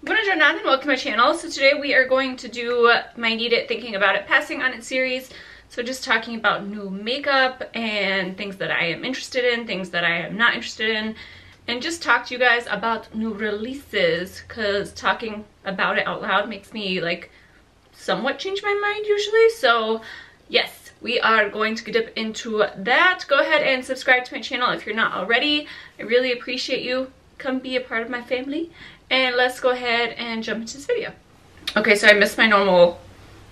Buongiorno and welcome to my channel. So today we are going to do my Need It, Thinking About It, Passing on It series. So just talking about new makeup and things that I am interested in, things that I am not interested in, and just talk to you guys about new releases, because talking about it out loud makes me like somewhat change my mind usually. So yes, we are going to dip into that. Go ahead and subscribe to my channel if you're not already. I really appreciate you. Come be a part of my family. And let's go ahead and jump into this video. Okay, so I missed my normal,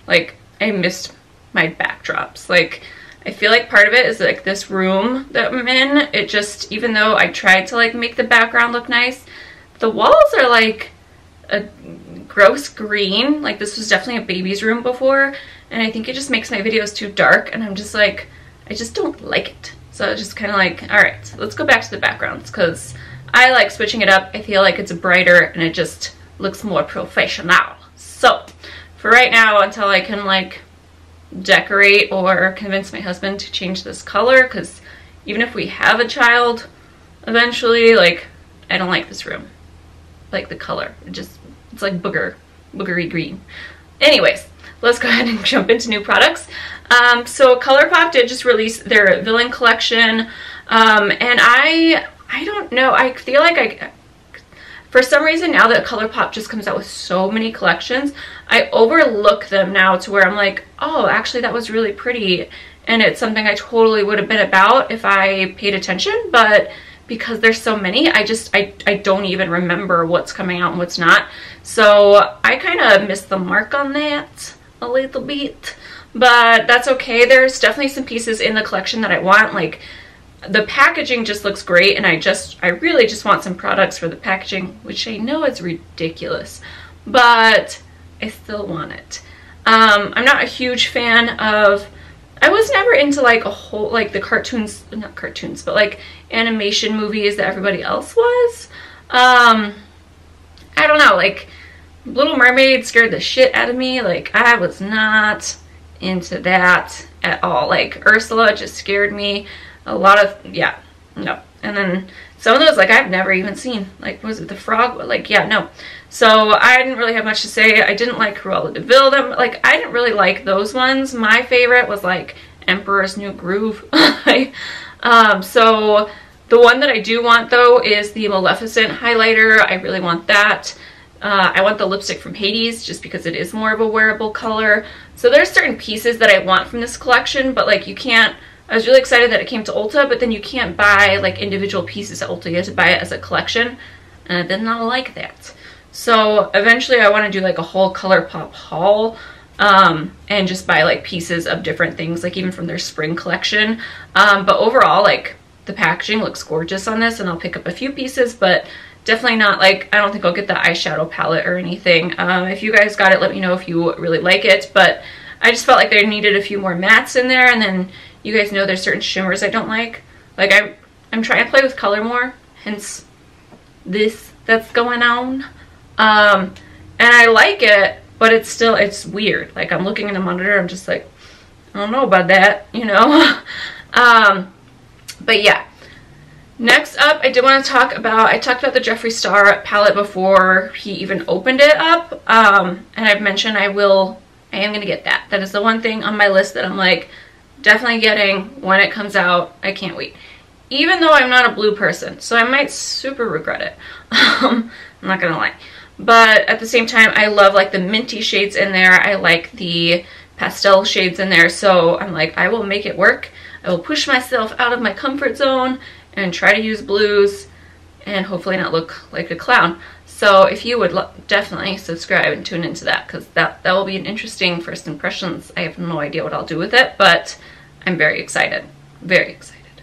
like, I missed my backdrops. Like, I feel like part of it is like this room that I'm in. It just, even though I tried to like make the background look nice, the walls are like a gross green. Like, this was definitely a baby's room before, and I think it just makes my videos too dark, and I'm just like, I just don't like it. So I just kind of like, all right, let's go back to the backgrounds, because I like switching it up. I feel like it's brighter and it just looks more professional. So for right now, until I can like decorate or convince my husband to change this color, because even if we have a child eventually, like, I don't like this room, like the color. It's like boogery green. Anyways, let's go ahead and jump into new products. So ColourPop did just release their villain collection, and I don't know, I feel like for some reason now that ColourPop just comes out with so many collections, I overlook them now to where I'm like, oh, actually that was really pretty, and it's something I totally would have been about if I paid attention, but because there's so many, I don't even remember what's coming out and what's not. So I kind of missed the mark on that a little bit, but that's okay. There's definitely some pieces in the collection that I want. Like, the packaging just looks great, and I really just want some products for the packaging, which I know is ridiculous, but I still want it. I'm not a huge fan of, I was never into like a whole, like the cartoons, not cartoons, but like animation movies that everybody else was. I don't know, like Little Mermaid scared the shit out of me. Like, I was not into that at all. Like, Ursula just scared me. A lot of, yeah, no. And then some of those, like, I've never even seen. Like, was it the frog? Like, yeah, no. So I didn't really have much to say. I didn't like Cruella de Vil. Like, I didn't really like those ones. My favorite was like Emperor's New Groove. So the one that I do want though is the Maleficent highlighter. I really want that. I want the lipstick from Hades just because it is more of a wearable color. So there's certain pieces that I want from this collection, but like, you can't, I was really excited that it came to Ulta, but then you can't buy like individual pieces at Ulta. You have to buy it as a collection, and I did not like that. So eventually I want to do like a whole ColourPop haul, and just buy like pieces of different things, like even from their spring collection. But overall, like, the packaging looks gorgeous on this, and I'll pick up a few pieces, but definitely not like, I don't think I'll get the eyeshadow palette or anything. If you guys got it, let me know if you really like it, but I just felt like they needed a few more mattes in there, and then you guys know there's certain shimmers I don't like. Like, I'm trying to play with color more, hence this that's going on. And I like it, but it's still, it's weird. Like, I'm looking in the monitor, I'm just like, I don't know about that, you know? But yeah. Next up, I did want to talk about, I talked about the Jeffree Star palette before he even opened it up. And I've mentioned I am going to get that. That is the one thing on my list that I'm like, definitely getting when it comes out. I can't wait. Even though I'm not a blue person, so I might super regret it. I'm not gonna lie. But at the same time, I love like the minty shades in there. I like the pastel shades in there. So I'm like, I will make it work. I will push myself out of my comfort zone and try to use blues and hopefully not look like a clown. So if you would definitely subscribe and tune into that, because that will be an interesting first impressions. I have no idea what I'll do with it, but I'm very excited. Very excited.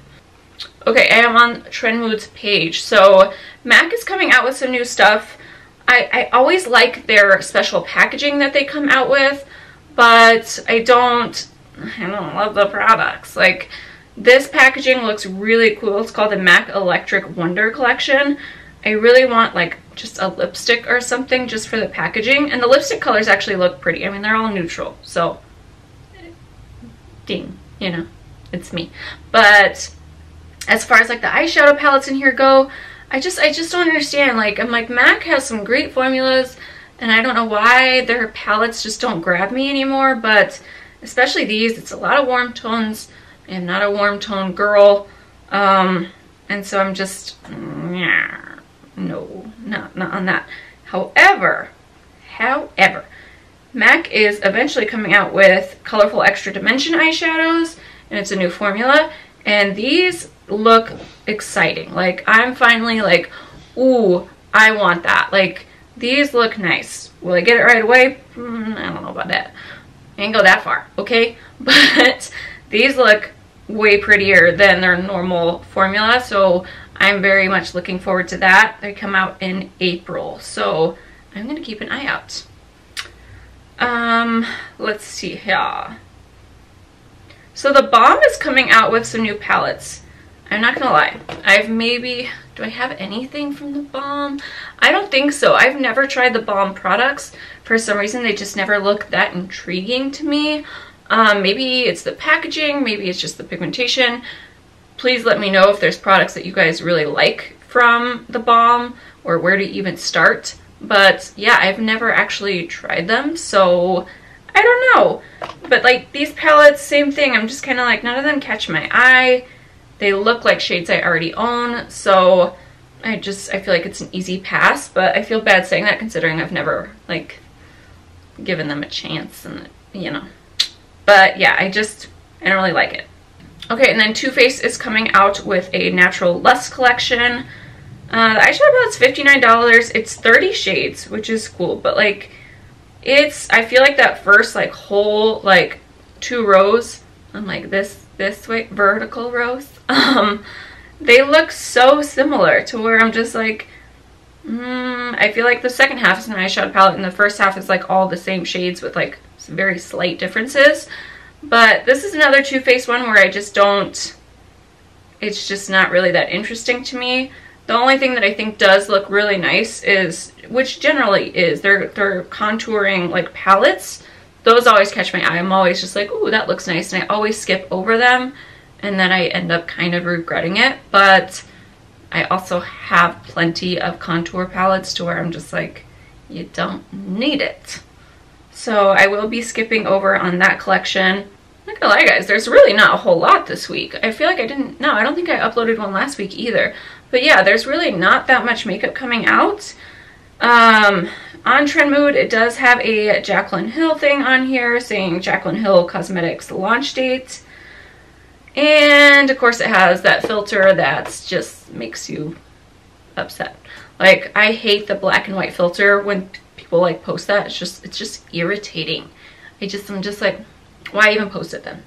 Okay, I am on Trendmood's page. So MAC is coming out with some new stuff. I always like their special packaging that they come out with, but I don't love the products. Like, this packaging looks really cool. It's called the MAC Electric Wonder Collection. I really want like just a lipstick or something just for the packaging, and the lipstick colors actually look pretty. I mean, they're all neutral, so ding, you know, it's me. But as far as like the eyeshadow palettes in here go, I just don't understand. Like, I'm like, MAC has some great formulas, and I don't know why their palettes just don't grab me anymore, but especially these, it's a lot of warm tones. I am not a warm tone girl, and so I'm just, no, not on that. However, MAC is eventually coming out with colorful extra dimension eyeshadows, and it's a new formula, and these look exciting. Like, I'm finally like, ooh, I want that. Like, these look nice. Will I get it right away? I don't know about that. I ain't go that far, okay? But these look way prettier than their normal formula, so I'm very much looking forward to that. They come out in April, so I'm gonna keep an eye out. Let's see here. So the Balm is coming out with some new palettes. I'm not gonna lie, do I have anything from the Balm? I don't think so. I've never tried the Balm products. For some reason, they just never look that intriguing to me. Maybe it's the packaging, maybe it's just the pigmentation. Please let me know if there's products that you guys really like from the Balm, or where to even start. But yeah, I've never actually tried them, so I don't know. But like these palettes, same thing. I'm just kind of like, none of them catch my eye. They look like shades I already own, so I feel like it's an easy pass, but I feel bad saying that considering I've never like given them a chance, and you know. But yeah, I don't really like it. Okay, and then Too Faced is coming out with a Natural Lust collection. The eyeshadow palette's $59. It's 30 shades, which is cool, but like I feel like that first like whole like 2 rows, I'm like this way, vertical rows, they look so similar to where I'm just like, I feel like the second half is an eyeshadow palette and the first half is like all the same shades with like some very slight differences. But this is another Too Faced one where I just don't, it's just not really that interesting to me. The only thing that I think does look really nice is, which generally is, their contouring like palettes. Those always catch my eye. I'm always just like, ooh, that looks nice, and I always skip over them, and then I end up kind of regretting it. But I also have plenty of contour palettes to where I'm just like, you don't need it. So I will be skipping over on that collection. I'm not gonna lie, guys, there's really not a whole lot this week. I feel like I don't think I uploaded one last week either. But yeah, there's really not that much makeup coming out. On Trend Mood, it does have a Jaclyn Hill thing on here saying Jaclyn Hill Cosmetics launch date. And of course it has that filter that just makes you upset. Like, I hate the black and white filter when people like post that. It's just irritating. I'm just like, why even post it then?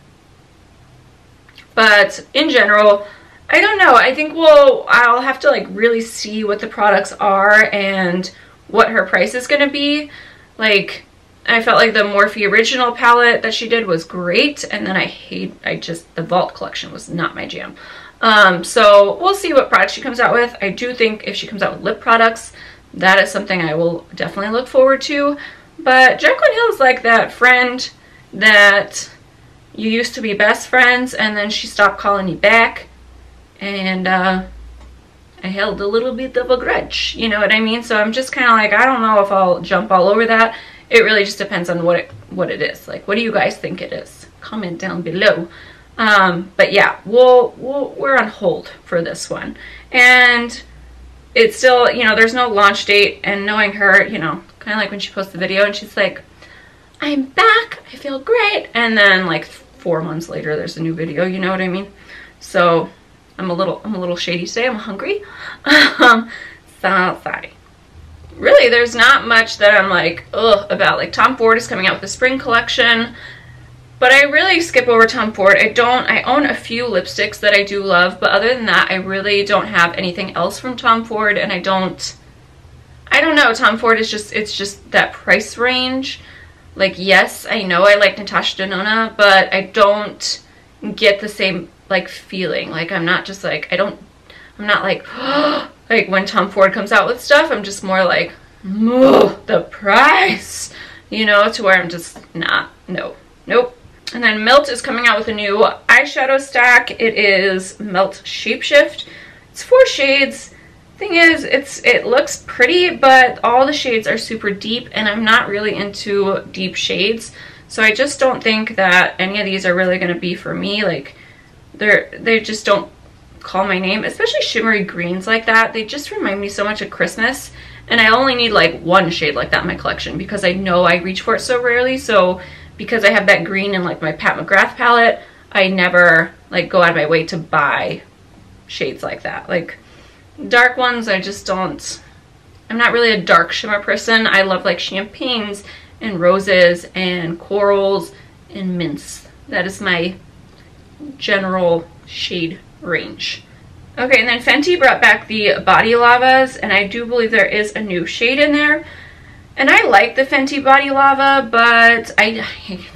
But in general, I don't know. I think I'll have to like really see what the products are and what her price is going to be. Like, I felt like the Morphe original palette that she did was great, and then the Vault collection was not my jam. So we'll see what products she comes out with. I do think if she comes out with lip products, that is something I will definitely look forward to. But Jaclyn Hill is like that friend that you used to be best friends and then she stopped calling you back, and I held a little bit of a grudge, you know what I mean? So I'm just kind of like, I don't know if I'll jump all over that. It really just depends on what it is. Like, what do you guys think it is? Comment down below. But yeah, we're on hold for this one. And it's still, you know, there's no launch date, and knowing her, you know, kind of like when she posts the video and she's like, I'm back, I feel great. And then like 4 months later, there's a new video, you know what I mean? So I'm a little shady today. I'm hungry. So sorry. Really, there's not much that I'm like, ugh, about. Like, Tom Ford is coming out with the spring collection, but I really skip over Tom Ford. I own a few lipsticks that I do love, but other than that, I really don't have anything else from Tom Ford, and I don't know, Tom Ford is it's just that price range. Like, yes, I know I like Natasha Denona, but I don't get the same, like, feeling. Like, I'm not just like, I'm not like, like when Tom Ford comes out with stuff, I'm just more like, the price, you know, to where I'm just not, nope. And then Melt is coming out with a new eyeshadow stack. It is Melt Shapeshift. It's 4 shades. Thing is, it looks pretty, but all the shades are super deep, and I'm not really into deep shades. So I just don't think that any of these are really going to be for me. Like, they just don't call my name, especially shimmery greens like that. They just remind me so much of Christmas, and I only need like one shade like that in my collection because I know I reach for it so rarely. So because I have that green in like my Pat McGrath palette, I never like go out of my way to buy shades like that. Like dark ones, I just don't, I'm not really a dark shimmer person. I love like champagnes and roses and corals and mints. That is my general shade range. Okay, and then Fenty brought back the Body Lavas, and I do believe there is a new shade in there. And I like the Fenty Body Lava, but I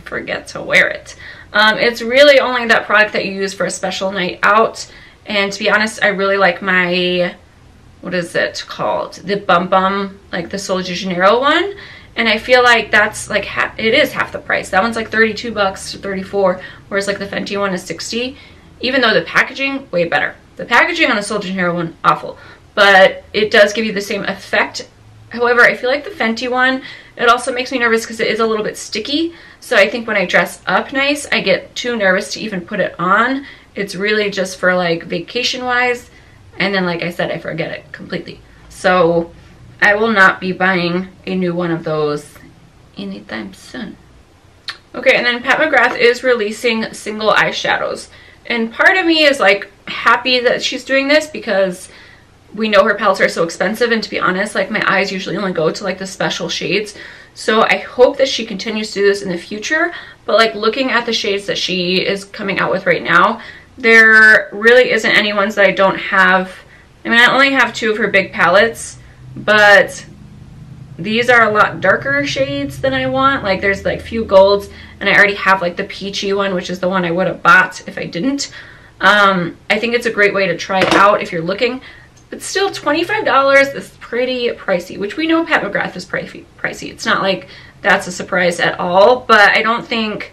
forget to wear it. It's really only that product that you use for a special night out. And to be honest, I really like my, what is it called? The Bum Bum, like the Sol de Janeiro one. And I feel like that's like, it is half the price. That one's like 32 bucks to 34, whereas like the Fenty one is 60. Even though the packaging, way better. The packaging on the Sol de Janeiro one, awful. But it does give you the same effect. However, I feel like the Fenty one, it also makes me nervous because it is a little bit sticky. So I think when I dress up nice, I get too nervous to even put it on. It's really just for like vacation-wise. And then, like I said, I forget it completely. So I will not be buying a new one of those anytime soon. Okay, and then Pat McGrath is releasing single eyeshadows. And part of me is like happy that she's doing this because we know her palettes are so expensive, and to be honest, like my eyes usually only go to like the special shades. So I hope that she continues to do this in the future. But like looking at the shades that she is coming out with right now, there really isn't any ones that I don't have. I mean, I only have 2 of her big palettes, but these are a lot darker shades than I want. Like there's like few golds, and I already have like the peachy one, which is the one I would have bought if I didn't. I think it's a great way to try it out if you're looking. But still, $25 is pretty pricey, which we know Pat McGrath is pricey. It's not like that's a surprise at all, but I don't think,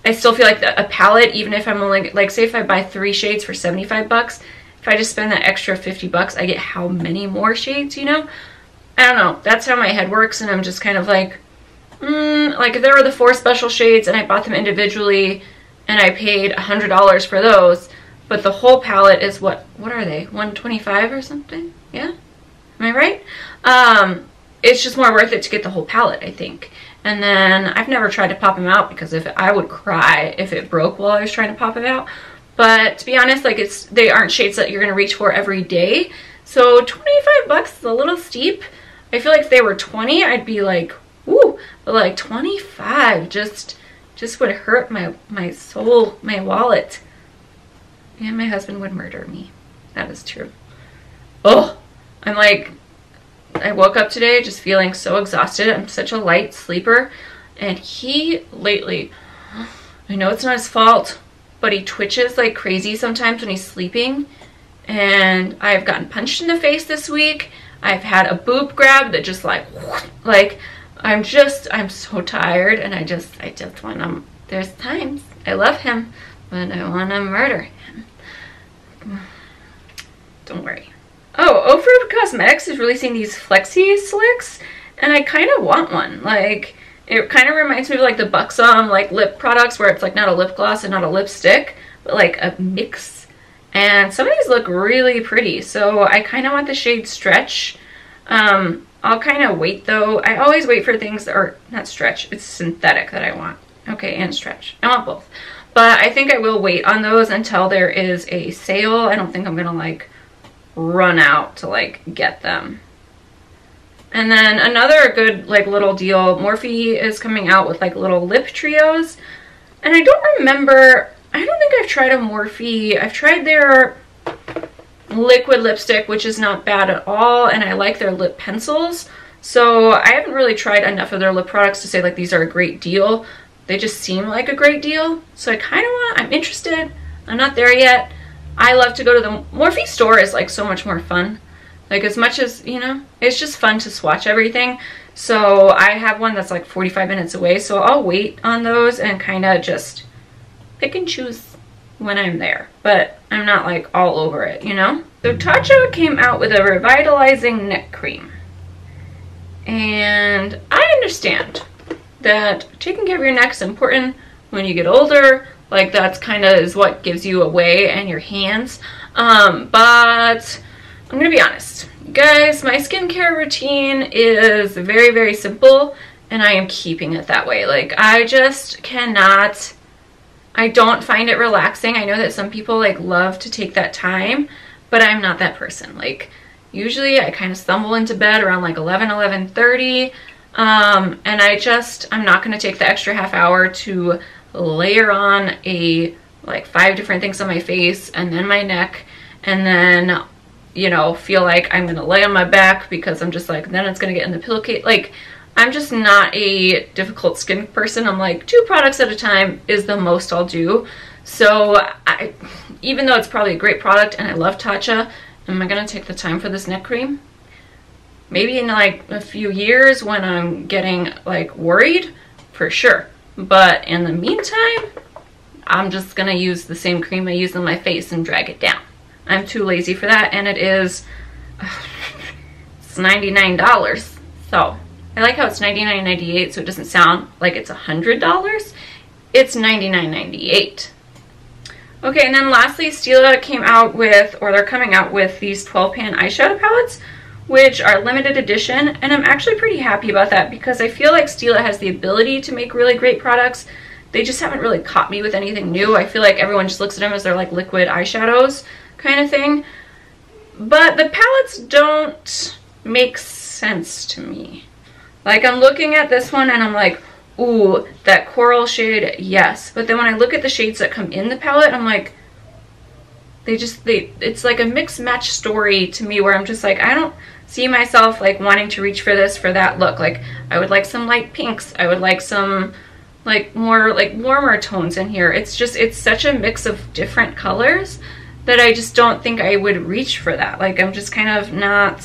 I still feel like a palette, even if I'm only, like say if I buy 3 shades for 75 bucks, if I just spend that extra 50 bucks, I get how many more shades, you know? I don't know. That's how my head works, and I'm just kind of like, like if there were the 4 special shades and I bought them individually and I paid $100 for those, but the whole palette is what are they? $125 or something? Yeah? Am I right? It's just more worth it to get the whole palette, I think. And then I've never tried to pop them out because I would cry if it broke while I was trying to pop it out. But to be honest, like they aren't shades that you're going to reach for every day. So 25 bucks is a little steep. I feel like if they were 20, I'd be like, ooh, but like 25 just would hurt my soul, my wallet. And my husband would murder me. That is true. Oh, I'm like, I woke up today just feeling so exhausted. I'm such a light sleeper. And he lately, I know it's not his fault, but he twitches like crazy sometimes when he's sleeping. And I've gotten punched in the face this week. I've had a boob grab that just like I'm so tired, and I just want to, there's times I love him, but I want to murder him. Don't worry. Oh, Ofra Cosmetics is releasing these Flexi Slicks, and I kind of want one. Like, it kind of reminds me of like the Buxom like lip products where it's like not a lip gloss and not a lipstick, but like a mix. And some of these look really pretty, so I kind of want the shade Stretch. I'll kind of wait though. I always wait for things that are not Stretch, it's synthetic that I want. Okay, and Stretch. I want both. But I think I will wait on those until there is a sale. I don't think I'm gonna like run out to like get them. And then another good like little deal, Morphe is coming out with like little lip trios. And I don't remember, I don't think I've tried a Morphe. I've tried their liquid lipstick, which is not bad at all, and I like their lip pencils. So I haven't really tried enough of their lip products to say like these are a great deal. They just seem like a great deal. So I kind of want, I'm interested. I'm not there yet. I love to go to the Morphe store, is like so much more fun. Like as much as, you know, it's just fun to swatch everything. So I have one that's like 45 minutes away. So I'll wait on those and kind of just pick and choose when I'm there. But I'm not like all over it, you know? So Tatcha came out with a revitalizing neck cream. And I understand that taking care of your neck is important when you get older. Like that's kind of is what gives you away and your hands. But I'm gonna be honest. Guys, my skincare routine is very, very simple and I am keeping it that way. Like I just cannot, I don't find it relaxing. I know that some people like love to take that time, but I'm not that person. Like usually I kind of stumble into bed around like 11:30, and I'm not going to take the extra half hour to layer on like 5 different things on my face and then my neck, and then, you know, feel like I'm going to lay on my back because I'm just like, then it's going to get in the pillowcase. Like I'm just not a difficult skin person. I'm like 2 products at a time is the most I'll do. So even though it's probably a great product and I love Tatcha, am I going to take the time for this neck cream? Maybe in like a few years when I'm getting like worried, for sure. But in the meantime, I'm just going to use the same cream I use on my face and drag it down. I'm too lazy for that, and it is it's $99. So I like how it's $99.98, so it doesn't sound like it's $100. It's $99.98. Okay, and then lastly, Stila came out with, or they're coming out with these 12-pan eyeshadow palettes, which are limited edition, and I'm actually pretty happy about that because I feel like Stila has the ability to make really great products. They just haven't really caught me with anything new. I feel like everyone just looks at them as they're like liquid eyeshadows kind of thing. But the palettes don't make sense to me. Like I'm looking at this one and I'm like, ooh, that coral shade, yes. But then when I look at the shades that come in the palette, I'm like, it's like a mix match story to me where I'm just like, I don't see myself like wanting to reach for this, for that look. Like I would like some light pinks. I would like some like more like warmer tones in here. It's just, it's such a mix of different colors that I just don't think I would reach for that. Like I'm just kind of not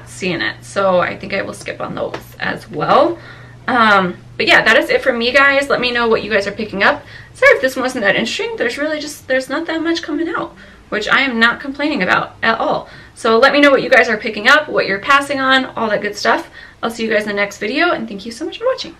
seeing it. So I think I will skip on those as well. But yeah, that is it for me, guys. Let me know what you guys are picking up. Sorry if this one wasn't that interesting. There's not that much coming out, which I am not complaining about at all. So let me know what you guys are picking up, what you're passing on, all that good stuff. I'll see you guys in the next video, and thank you so much for watching.